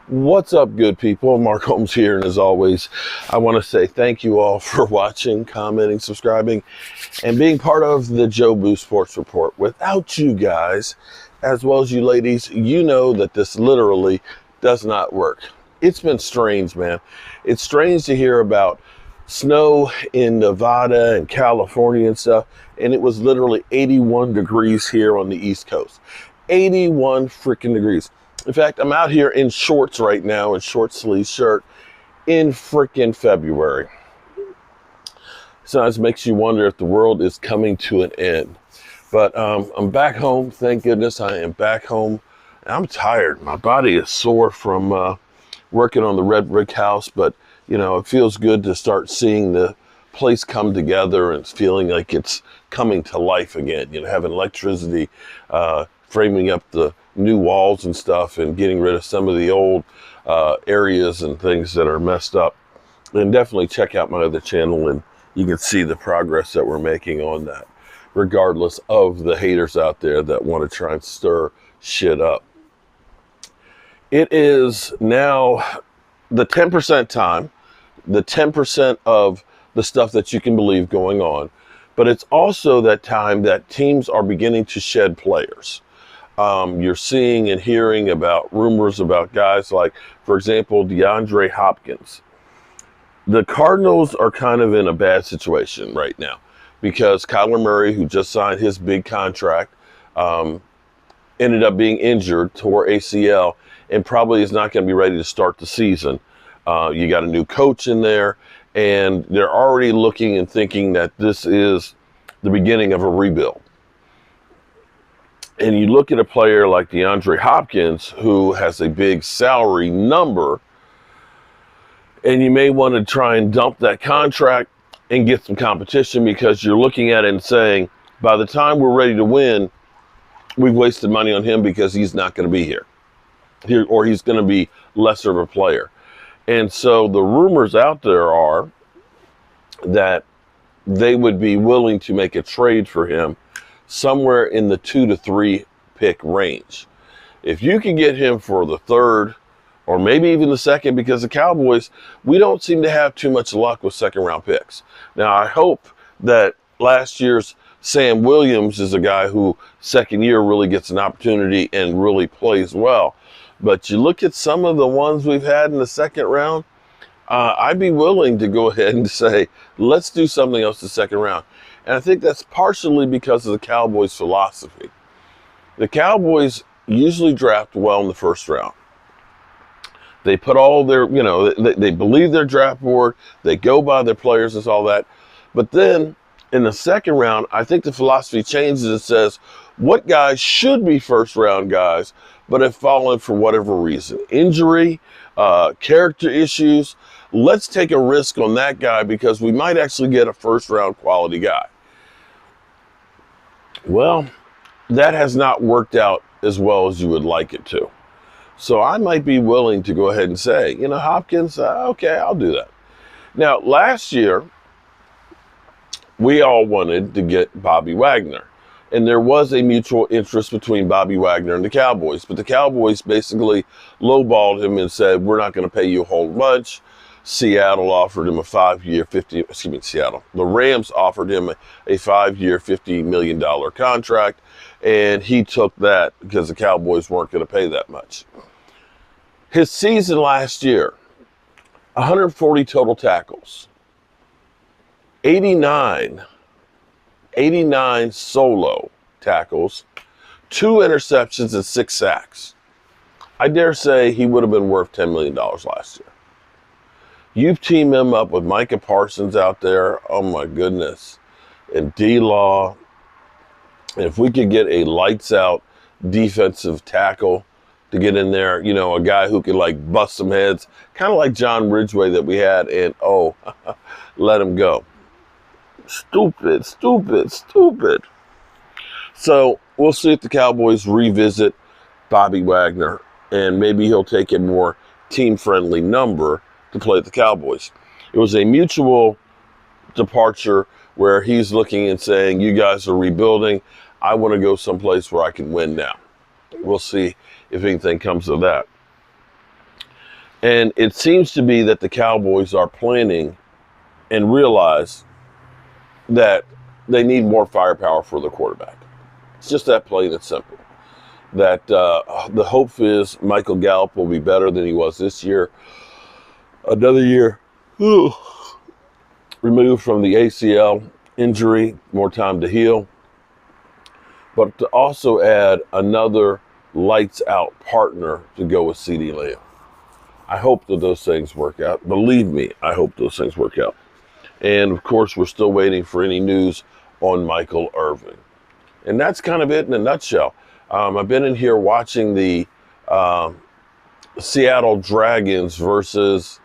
What's up, good people? Mark Holmes here, and as always, I want to say thank you all for watching, commenting, subscribing, and being part of the Joe Boo Sports Report. Without you guys, as well as you ladies, you know that this literally does not work. It's been strange, man. It's strange to hear about snow in Nevada and California and stuff, and it was literally 81 degrees here on the East Coast. 81 freaking degrees. In fact, I'm out here in shorts right now, in short sleeve shirt, in freaking February. Sometimes it makes you wonder if the world is coming to an end. But I'm back home. Thank goodness I am back home. I'm tired. My body is sore from working on the red brick house, but you know, it feels good to start seeing the place come together and feeling like it's coming to life again. You know, having electricity, framing up the new walls and stuff, and getting rid of some of the old areas and things that are messed up. And definitely check out my other channel, and you can see the progress that we're making on that, regardless of the haters out there that want to try and stir shit up. It is now the 10% time, the 10% of the stuff that you can believe going on, but it's also that time that teams are beginning to shed players. You're seeing and hearing about rumors about guys like, for example, DeAndre Hopkins. The Cardinals are kind of in a bad situation right now because Kyler Murray, who just signed his big contract, ended up being injured, tore ACL, and probably is not going to be ready to start the season. You got a new coach in there, and they're already looking and thinking that this is the beginning of a rebuild. And you look at a player like DeAndre Hopkins, who has a big salary number, and you may want to try and dump that contract and get some competition, because you're looking at it and saying, by the time we're ready to win, we've wasted money on him because he's not going to be here, or he's going to be lesser of a player. And so the rumors out there are that they would be willing to make a trade for him somewhere in the 2 to 3 pick range. If you can get him for the third or maybe even the second, because the Cowboys, we don't seem to have too much luck with second round picks. Now, I hope that last year's Sam Williams is a guy who second year really gets an opportunity and really plays well. But you look at some of the ones we've had in the second round, I'd be willing to go ahead and say, let's do something else the second round. And I think that's partially because of the Cowboys' philosophy. The Cowboys usually draft well in the first round. They put all their, you know, they believe their draft board, they go by their players and all that. But then in the second round, I think the philosophy changes. It says, what guys should be first round guys, but have fallen for whatever reason, injury, character issues. Let's take a risk on that guy because we might actually get a first round quality guy. Well, that has not worked out as well as you would like it to. So I might be willing to go ahead and say, you know, Hopkins, okay, I'll do that. Now, last year, we all wanted to get Bobby Wagner. And there was a mutual interest between Bobby Wagner and the Cowboys. But the Cowboys basically lowballed him and said, we're not going to pay you a whole bunch. Seattle offered him a 5-year, the Rams offered him a 5-year, $50 million contract. And he took that because the Cowboys weren't going to pay that much. His season last year, 140 total tackles, 89 solo tackles, 2 interceptions, and 6 sacks. I dare say he would have been worth $10 million last year. You team him up with Micah Parsons out there, oh my goodness, and D-Law. And if we could get a lights-out defensive tackle to get in there, you know, a guy who could like bust some heads, kind of like John Ridgway that we had, and oh, let him go. Stupid. So we'll see if the Cowboys revisit Bobby Wagner, and maybe he'll take a more team-friendly number to play at the Cowboys. It was a mutual departure where he's looking and saying, you guys are rebuilding. I want to go someplace where I can win now. We'll see if anything comes of that. And it seems to be that the Cowboys are planning and realize that they need more firepower for the quarterback. It's just that plain and simple. That the hope is Michael Gallup will be better than he was this year. Another year removed from the ACL injury, more time to heal. But to also add another lights out partner to go with CeeDee Lamb. I hope that those things work out. Believe me, I hope those things work out. And of course, we're still waiting for any news on Michael Irvin. And that's kind of it in a nutshell. I've been in here watching the Seattle Dragons versus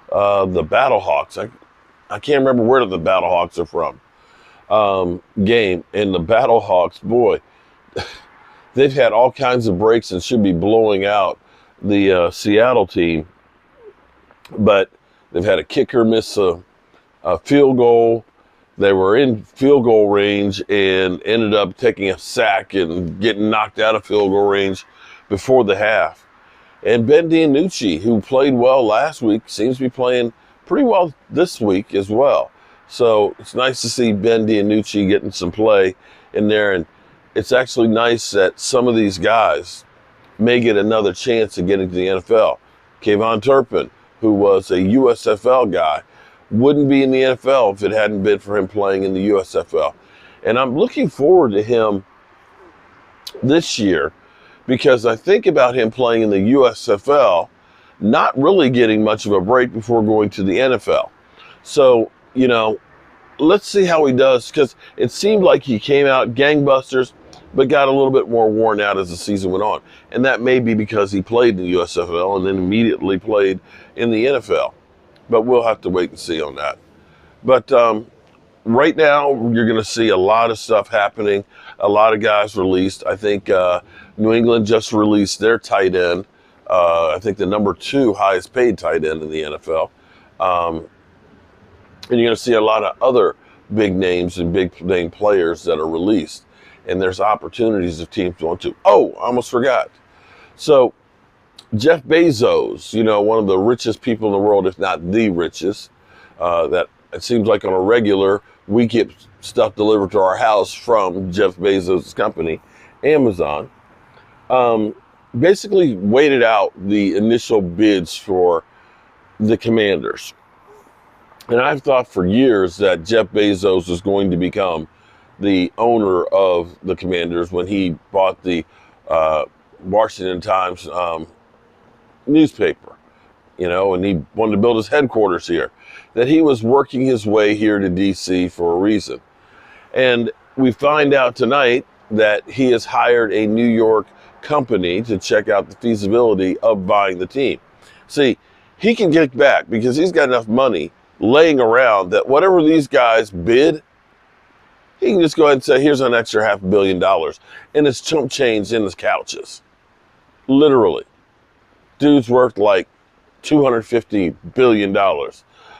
the Battlehawks. I can't remember where the Battlehawks are from. Game. And the Battlehawks, boy, they've had all kinds of breaks and should be blowing out the Seattle team. But they've had a kicker miss a field goal. They were in field goal range and ended up taking a sack and getting knocked out of field goal range before the half. And Bendy Nucci, who played well last week, seems to be playing pretty well this week as well. So it's nice to see Bendy Nucci getting some play in there. And it's actually nice that some of these guys may get another chance of getting to the NFL. Kayvon Turpin, who was a USFL guy, wouldn't be in the NFL if it hadn't been for him playing in the USFL. And I'm looking forward to him this year because I think about him playing in the USFL, not really getting much of a break before going to the NFL. So, you know, let's see how he does because it seemed like he came out gangbusters, but got a little bit more worn out as the season went on. And that may be because he played in the USFL and then immediately played in the NFL. But we'll have to wait and see on that. But right now, you're going to see a lot of stuff happening. A lot of guys released. I think New England just released their tight end. I think the number 2 highest paid tight end in the NFL. And you're going to see a lot of other big names and big name players that are released. And there's opportunities if teams want to. Oh, I almost forgot. So Jeff Bezos, you know, one of the richest people in the world, if not the richest, that it seems like on a regular, we get stuff delivered to our house from Jeff Bezos' company, Amazon, basically waited out the initial bids for the Commanders. And I've thought for years that Jeff Bezos was going to become the owner of the Commanders when he bought the Washington Times newspaper, you know, and he wanted to build his headquarters here, that he was working his way here to DC for a reason. And we find out tonight that he has hired a New York company to check out the feasibility of buying the team. See, he can get back because he's got enough money laying around that whatever these guys bid, he can just go ahead and say, here's an extra $500 million. And it's chump change in his couches. Literally. Dude's worth like $250 billion.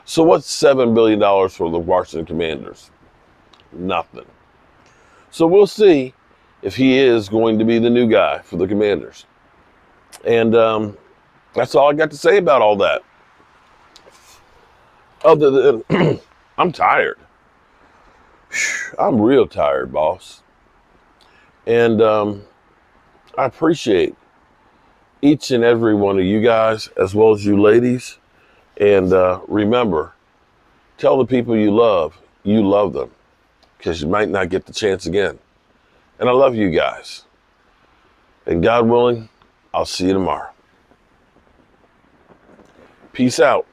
So what's $7 billion for the Washington Commanders? Nothing. So we'll see if he is going to be the new guy for the Commanders. And that's all I got to say about all that. Other than, I'm tired. I'm real tired, boss. And I appreciate each and every one of you guys, as well as you ladies. And remember, tell the people you love them, because you might not get the chance again. And I love you guys. And God willing, I'll see you tomorrow. Peace out.